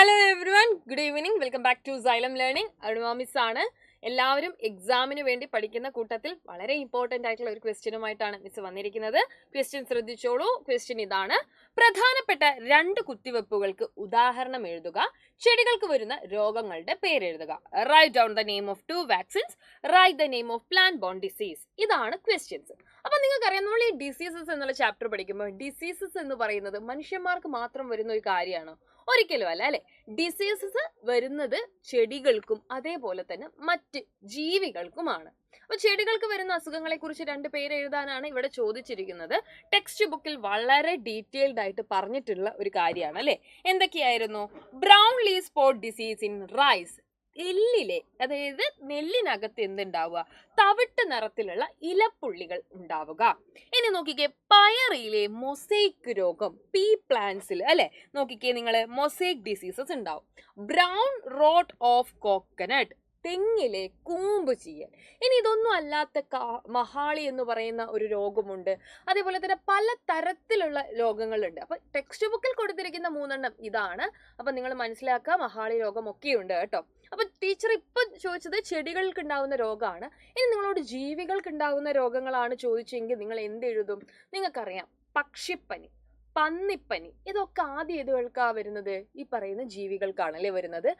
Hello everyone, good evening. Welcome back to Xylem learning. Aruna miss ആണ്. എല്ലാവരും എക്സാമിന് വേണ്ടി പഠിക്കുന്ന കൂട്ടത്തിൽ വളരെ ഇമ്പോർട്ടൻ്റ് ആയിട്ടുള്ള ഒരു ക്വസ്റ്റ്യനുമായിട്ടാണ് മിസ് വന്നിരിക്കുന്നത്. ക്വസ്റ്റ്യൻ ശ്രദ്ധിച്ചോളൂ. ക്വസ്റ്റ്യൻ ഇതാണ്: പ്രധാനപ്പെട്ട 2 കുത്തിവെപ്പുകൾക്ക് ഉദാഹരണം എഴുതുക. ചെടികൾക്ക് വരുന്ന രോഗങ്ങളുടെ പേരെഴുതുക. Write down the name of 2 vaccines. Write the name of plant borne disease. ഇതാണ് ക്വസ്റ്റ്യൻസ്. അപ്പൊ നിങ്ങൾക്കറിയാം, നമ്മൾ ഈ ഡിസീസസ് എന്നുള്ള ചാപ്റ്റർ പഠിക്കുമ്പോൾ ഡിസീസസ് എന്ന് പറയുന്നത് മനുഷ്യന്മാർക്ക് മാത്രം വരുന്ന ഒരു കാര്യമാണോ? ഒരിക്കലും അല്ല, അല്ലെ? ഡിസീസസ് വരുന്നത് ചെടികൾക്കും അതേപോലെ തന്നെ മറ്റ് ജീവികൾക്കുമാണ്. അപ്പൊ ചെടികൾക്ക് വരുന്ന അസുഖങ്ങളെ കുറിച്ച് 2 പേര് എഴുതാനാണ് ഇവിടെ ചോദിച്ചിരിക്കുന്നത്. ടെക്സ്റ്റ് ബുക്കിൽ വളരെ ഡീറ്റെയിൽഡ് ആയിട്ട് പറഞ്ഞിട്ടുള്ള ഒരു കാര്യമാണ്, അല്ലെ? എന്തൊക്കെയായിരുന്നു? Brown leaf spot disease in rice. എല്ലിലെ, അതായത് നെല്ലിനകത്ത് എന്തുണ്ടാവുക? തവിട്ട് നിറത്തിലുള്ള ഇലപ്പുള്ളികൾ ഉണ്ടാവുക. ഇനി നോക്കിക്കേ, പയറിലെ മൊസൈക്ക് രോഗം. പീ പ്ലാന്റ്സിൽ, അല്ലെ? നോക്കിക്കേ നിങ്ങൾ, മൊസൈക്ക് ഡിസീസസ് ഉണ്ടാവും. ബ്രൗൺ റോട്ട് ഓഫ് കോക്കനട്ട്, തെങ്ങിലെ കൂമ്പ് ചീയൽ. ഇനി ഇതൊന്നും അല്ലാത്ത മഹാളി എന്ന് പറയുന്ന ഒരു രോഗമുണ്ട്. അതേപോലെ തന്നെ പല തരത്തിലുള്ള രോഗങ്ങളുണ്ട്. അപ്പൊ ടെക്സ്റ്റ് ബുക്കിൽ കൊടുത്തിരിക്കുന്ന 3 എണ്ണം ഇതാണ്. അപ്പൊ നിങ്ങൾ മനസ്സിലാക്കുക, മഹാളി രോഗം ഒക്കെ ഉണ്ട് കേട്ടോ. അപ്പൊ ടീച്ചർ ഇപ്പൊ ചോദിച്ചത് ചെടികൾക്ക് ഉണ്ടാവുന്ന രോഗമാണ്. ഇനി നിങ്ങളോട് ജീവികൾക്ക് ഉണ്ടാവുന്ന രോഗങ്ങളാണ് ചോദിച്ചെങ്കിൽ നിങ്ങൾ എന്ത് എഴുതും? നിങ്ങൾക്കറിയാം, പക്ഷിപ്പനി, പന്നിപ്പനി, ഇതൊക്കെ ആദ്യം ഏതുകൾക്കാ വരുന്നത്? ഈ പറയുന്ന ജീവികൾക്കാണ് അല്ലേ വരുന്നത്.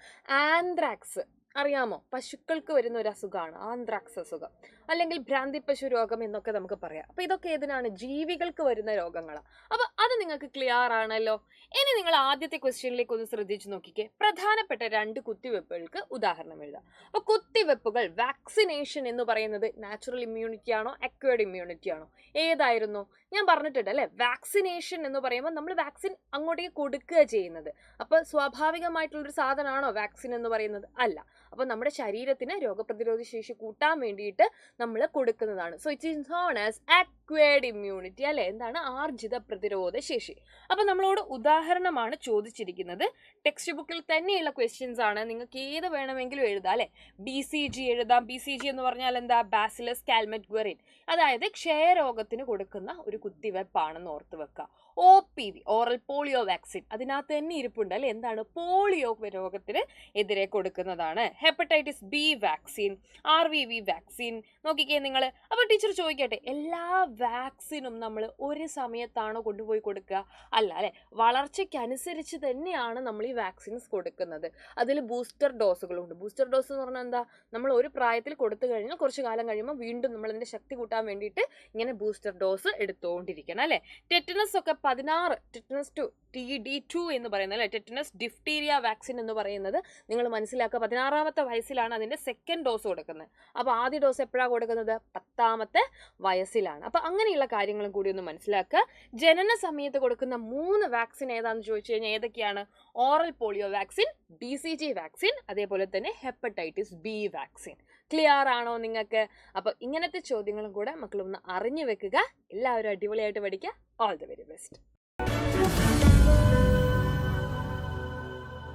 ആന്ത്രാക്സ് അറിയാമോ? പശുക്കൾക്ക് വരുന്ന ഒരു അസുഖമാണ് ആന്ത്രാക്സ് അസുഖം, അല്ലെങ്കിൽ ഭ്രാന്തി പശു രോഗം എന്നൊക്കെ നമുക്ക് പറയാം. അപ്പൊ ഇതൊക്കെ ഏതിനാണ്? ജീവികൾക്ക് വരുന്ന രോഗങ്ങളാണ്. അപ്പൊ അത് നിങ്ങൾക്ക് ക്ലിയർ ആണല്ലോ. ഇനി നിങ്ങൾ ആദ്യത്തെ ക്വസ്റ്റ്യനിലേക്ക് ഒന്ന് ശ്രദ്ധിച്ചു നോക്കിക്കേ. പ്രധാനപ്പെട്ട 2 കുത്തിവെപ്പുകൾക്ക് ഉദാഹരണം എഴുതാം. അപ്പൊ കുത്തിവെപ്പുകൾ, വാക്സിനേഷൻ എന്ന് പറയുന്നത് നാച്ചുറൽ ഇമ്മ്യൂണിറ്റി ആണോ അക്വയർഡ് ഇമ്മ്യൂണിറ്റി ആണോ? ഏതായിരുന്നു? ഞാൻ പറഞ്ഞിട്ടുണ്ട് അല്ലെ, വാക്സിനേഷൻ എന്ന് പറയുമ്പോൾ നമ്മൾ വാക്സിൻ അങ്ങോട്ടേക്ക് കൊടുക്കുക ചെയ്യുന്നത്. അപ്പൊ സ്വാഭാവികമായിട്ടുള്ളൊരു സാധനമാണോ വാക്സിൻ എന്ന് പറയുന്നത്? അല്ല. അപ്പൊ നമ്മുടെ ശരീരത്തിന് രോഗപ്രതിരോധ ശേഷി കൂട്ടാൻ വേണ്ടിയിട്ട് നമ്മൾ കൊടുക്കുന്നതാണ്. So it is known as acquired immunity, അല്ലെ? എന്താണ്? ആർജിത പ്രതിരോധ ശേഷി. അപ്പൊ നമ്മളോട് ഉദാഹരണമാണ് ചോദിച്ചിരിക്കുന്നത്. ടെക്സ്റ്റ് ബുക്കിൽ തന്നെയുള്ള ക്വസ്റ്റ്യൻസ് ആണ്. നിങ്ങൾക്ക് ഏത് വേണമെങ്കിലും എഴുതാം, അല്ലെ? BCG എഴുതാം. BCG എന്ന് പറഞ്ഞാൽ എന്താ? ബാസിലസ് കാൽമെറ്റ്, അതായത് ക്ഷയരോഗത്തിന് കൊടുക്കുന്ന ഒരു കുത്തിവെപ്പാണെന്ന് ഓർത്ത് വെക്കുക. OPV, ഓറൽ പോളിയോ വാക്സിൻ, അതിനകത്ത് തന്നെ ഇരിപ്പുണ്ട്, അല്ലെ? എന്താണ്? പോളിയോ രോഗത്തിന് എതിരെ കൊടുക്കുന്നതാണ്. Hepatitis B vaccine, RVV vaccine. നോക്കിക്കേ നിങ്ങൾ. അപ്പൊ ടീച്ചർ ചോദിക്കട്ടെ, എല്ലാ വാക്സിനും നമ്മൾ ഒരു സമയത്താണോ കൊണ്ടുപോയി കൊടുക്കുക? അല്ല, അല്ലെ? വളർച്ചയ്ക്കനുസരിച്ച് തന്നെയാണ് നമ്മൾ ഈ വാക്സിൻസ് കൊടുക്കുന്നത്. അതിൽ ബൂസ്റ്റർ ഡോസുകളുണ്ട്. ബൂസ്റ്റർ ഡോസ് എന്ന് പറഞ്ഞാൽ എന്താ? നമ്മൾ ഒരു പ്രായത്തിൽ കൊടുത്തു കഴിഞ്ഞാൽ കുറച്ച് കാലം കഴിയുമ്പോൾ വീണ്ടും നമ്മൾ അതിന്റെ ശക്തി കൂട്ടാൻ വേണ്ടിയിട്ട് ഇങ്ങനെ ബൂസ്റ്റർ ഡോസ് എടുത്തുകൊണ്ടിരിക്കണം, അല്ലെ? ടെറ്റനസ് ഒക്കെ 16, ടെറ്റനസ് 2, TD2 എന്ന് പറയുന്നത്, അല്ലെ? ടെറ്റനസ് ഡിഫ്തീരിയ വാക്സിൻ എന്ന് പറയുന്നത് നിങ്ങൾ മനസ്സിലാക്കുക, 16ാമത്തെ വയസ്സിലാണ് അതിന്റെ സെക്കൻഡ് ഡോസ് കൊടുക്കുന്നത്. അപ്പൊ ആദ്യ ഡോസ് എപ്പോഴാണ് കൊടുക്കുന്നത്? 10ാമത്തെ വയസ്സിലാണ്. അപ്പൊ അങ്ങനെയുള്ള കാര്യങ്ങളും കൂടി ഒന്ന് മനസ്സിലാക്കുക. ജനന സമയത്ത് കൊടുക്കുന്ന 3 വാക്സിൻ ഏതാണെന്ന് ചോദിച്ചു കഴിഞ്ഞാൽ ഏതൊക്കെയാണ്? Oral polio vaccine, BCG vaccine, അതേപോലെ തന്നെ ഹെപ്പറ്റൈറ്റിസ് B വാക്സിൻ. ക്ലിയർ ആണോ നിങ്ങൾക്ക്? അപ്പൊ ഇങ്ങനത്തെ ചോദ്യങ്ങളും കൂടെ മക്കളൊന്ന് അറിഞ്ഞു വെക്കുക. എല്ലാവരും അടിപൊളിയായിട്ട് പഠിക്കുക. All the very best.